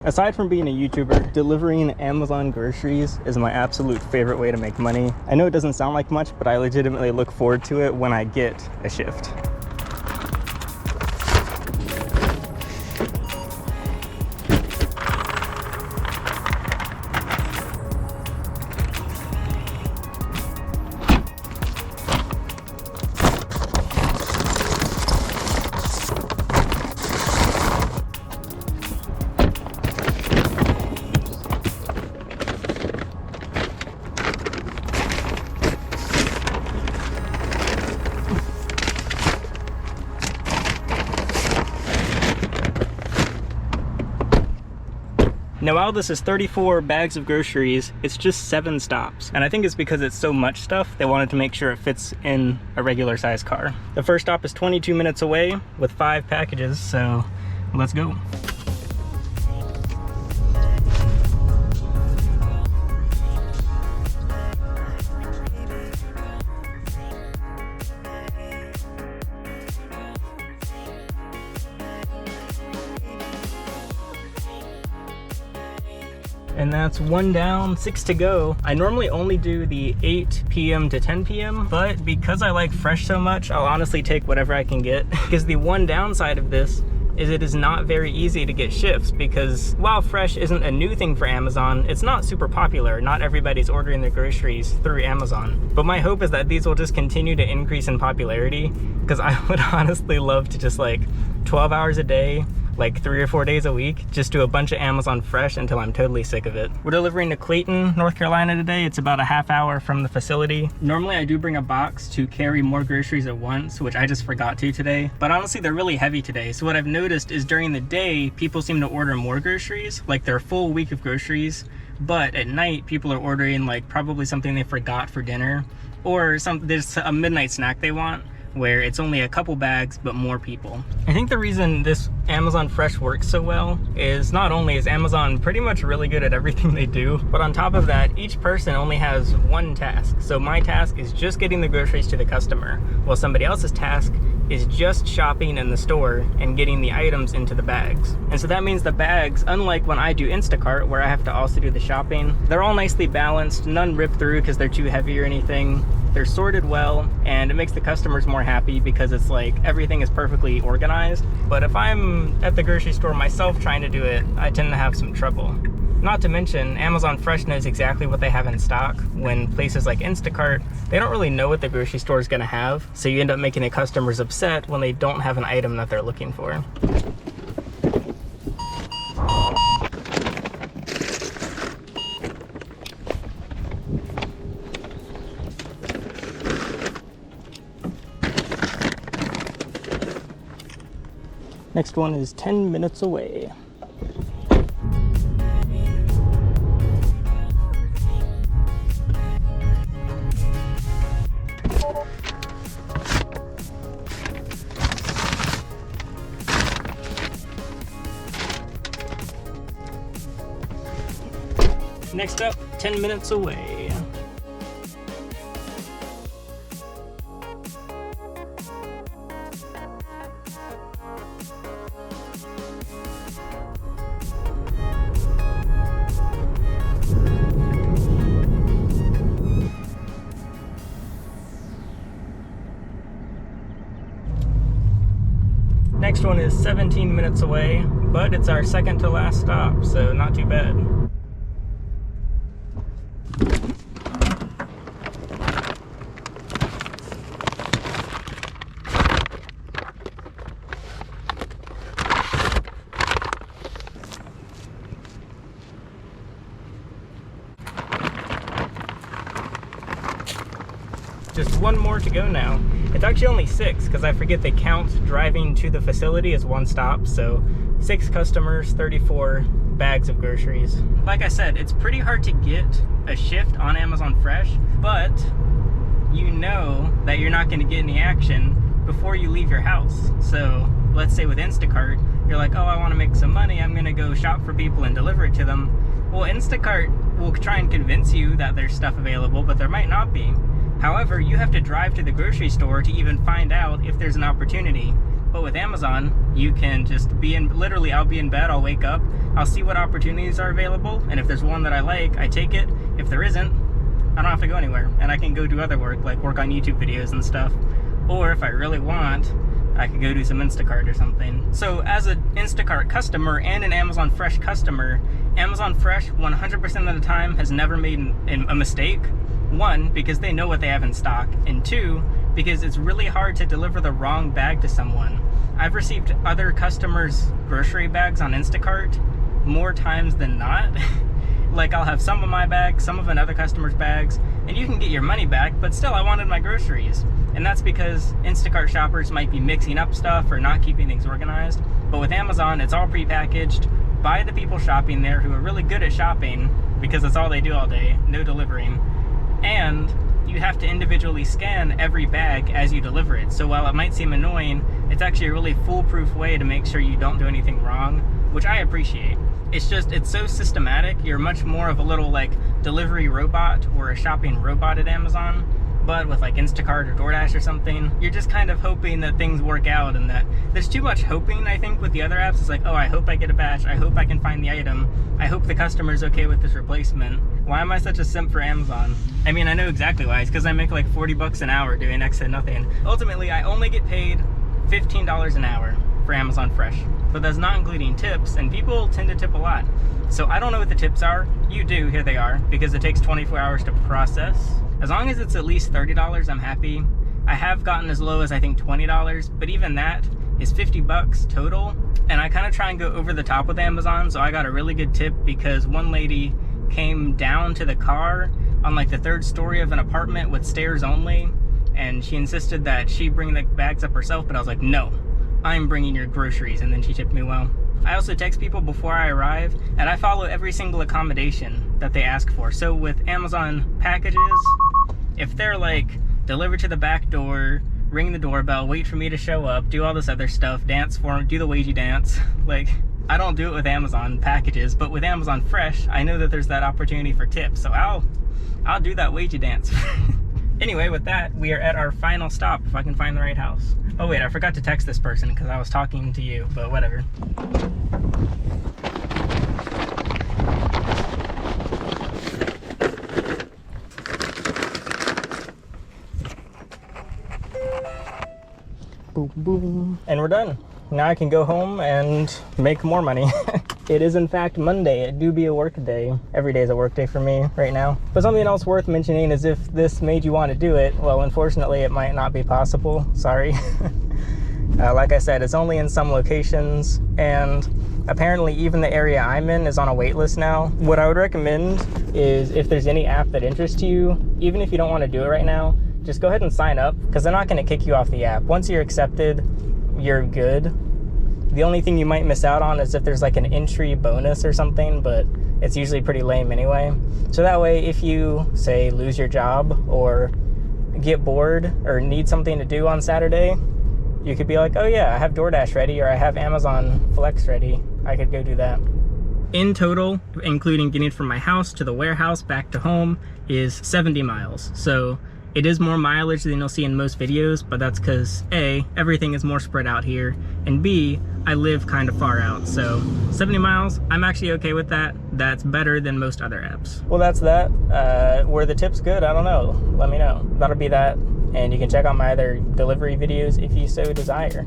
Aside from being a YouTuber, delivering Amazon groceries is my absolute favorite way to make money. I know it doesn't sound like much, but I legitimately look forward to it when I get a shift. Now, while this is 34 bags of groceries, it's just 7 stops. And I think it's because it's so much stuff, they wanted to make sure it fits in a regular size car. The first stop is 22 minutes away with 5 packages, so let's go. And that's 1 down, 6 to go. I normally only do the 8 p.m. to 10 p.m., but because I like fresh so much, I'll honestly take whatever I can get. Because the one downside of this is it is not very easy to get shifts, because while fresh isn't a new thing for Amazon, it's not super popular. Not everybody's ordering their groceries through Amazon. But my hope is that these will just continue to increase in popularity, because I would honestly love to just like 12 hours a day, like 3 or 4 days a week, just do a bunch of Amazon Fresh until I'm totally sick of it. We're delivering to Clayton, North Carolina today. It's about a half hour from the facility. Normally I do bring a box to carry more groceries at once, which I just forgot to today. But honestly, they're really heavy today. So what I've noticed is during the day, people seem to order more groceries, like their full week of groceries. But at night, people are ordering like probably something they forgot for dinner, or there's a midnight snack they want, where it's only a couple bags, but more people. I think the reason this Amazon Fresh works so well is not only is Amazon pretty much really good at everything they do, but on top of that, each person only has one task. So my task is just getting the groceries to the customer, while somebody else's task is just shopping in the store and getting the items into the bags. And so that means the bags, unlike when I do Instacart, where I have to also do the shopping, they're all nicely balanced, none rip through because they're too heavy or anything. They're sorted well, and it makes the customers more happy because it's like everything is perfectly organized. But if I'm at the grocery store myself trying to do it, I tend to have some trouble. Not to mention, Amazon Fresh knows exactly what they have in stock, when places like Instacart, they don't really know what the grocery store is gonna have, so you end up making the customers upset when they don't have an item that they're looking for. Next one is 10 minutes away. Next up, 10 minutes away. Next one is 17 minutes away, but it's our second to last stop, so not too bad. Just one more to go now. It's actually only 6 because I forget they count driving to the facility as one stop. So 6 customers, 34 bags of groceries. Like I said, it's pretty hard to get a shift on Amazon Fresh, but you know that you're not going to get any action before you leave your house. So let's say with Instacart, you're like, oh, I want to make some money. I'm going to go shop for people and deliver it to them. Well, Instacart will try and convince you that there's stuff available, but there might not be. However, you have to drive to the grocery store to even find out if there's an opportunity. But with Amazon, you can just be in, literally I'll be in bed, I'll wake up, I'll see what opportunities are available, and if there's one that I like, I take it. If there isn't, I don't have to go anywhere, and I can go do other work, like work on YouTube videos and stuff. Or if I really want, I could go do some Instacart or something. So as an Instacart customer and an Amazon Fresh customer, Amazon Fresh 100% of the time has never made a mistake. One, because they know what they have in stock, and two, because it's really hard to deliver the wrong bag to someone. I've received other customers' grocery bags on Instacart more times than not. Like, I'll have some of my bags, some of another customer's bags, and you can get your money back, but still I wanted my groceries. And that's because Instacart shoppers might be mixing up stuff or not keeping things organized. But with Amazon, it's all prepackaged by the people shopping there who are really good at shopping, because that's all they do all day, no delivering. And you have to individually scan every bag as you deliver it. So while it might seem annoying, it's actually a really foolproof way to make sure you don't do anything wrong, which I appreciate. It's just, it's so systematic. You're much more of a little like delivery robot or a shopping robot at Amazon. But with like Instacart or DoorDash or something, you're just kind of hoping that things work out, and that there's too much hoping, I think, with the other apps. It's like, oh, I hope I get a batch. I hope I can find the item. I hope the customer's okay with this replacement. Why am I such a simp for Amazon? I mean, I know exactly why. It's because I make like 40 bucks an hour doing next to nothing. Ultimately, I only get paid $15 an hour for Amazon Fresh, but that's not including tips, and people tend to tip a lot. So I don't know what the tips are. You do, here they are, because it takes 24 hours to process. As long as it's at least $30, I'm happy. I have gotten as low as I think $20, but even that is 50 bucks total. And I kind of try and go over the top with Amazon, so I got a really good tip because one lady came down to the car on like the 3rd story of an apartment with stairs only, and she insisted that she bring the bags up herself, but I was like, no, I'm bringing your groceries, and then she tipped me well. I also text people before I arrive, and I follow every single accommodation that they ask for. So with Amazon packages, if they're like, deliver to the back door, ring the doorbell, wait for me to show up, do all this other stuff, dance for them, do the wagey dance, like, I don't do it with Amazon packages, but with Amazon Fresh, I know that there's that opportunity for tips, so I'll do that wagey dance. Anyway, with that, we are at our final stop, if I can find the right house. Oh wait, I forgot to text this person because I was talking to you, but whatever. Boom, boom. And we're done. Now I can go home and make more money. It is in fact Monday. It do be a work day. Every day is a work day for me right now. But something else worth mentioning is if this made you want to do it, well, unfortunately it might not be possible. Sorry. Like I said, it's only in some locations, and apparently even the area I'm in is on a wait list now. What I would recommend is if there's any app that interests you, even if you don't want to do it right now, just go ahead and sign up, because they're not going to kick you off the app. Once you're accepted, you're good. The only thing you might miss out on is if there's like an entry bonus or something, but it's usually pretty lame anyway. So that way, if you, say, lose your job or get bored or need something to do on Saturday, you could be like, oh yeah, I have DoorDash ready, or I have Amazon Flex ready. I could go do that. In total, including getting from my house to the warehouse back to home, is 70 miles. So it is more mileage than you'll see in most videos, but that's because A, everything is more spread out here, and B, I live kind of far out. So 70 miles, I'm actually okay with that. That's better than most other apps. Well, that's that. Were the tips good? I don't know. Let me know. That'll be that. And you can check out my other delivery videos if you so desire.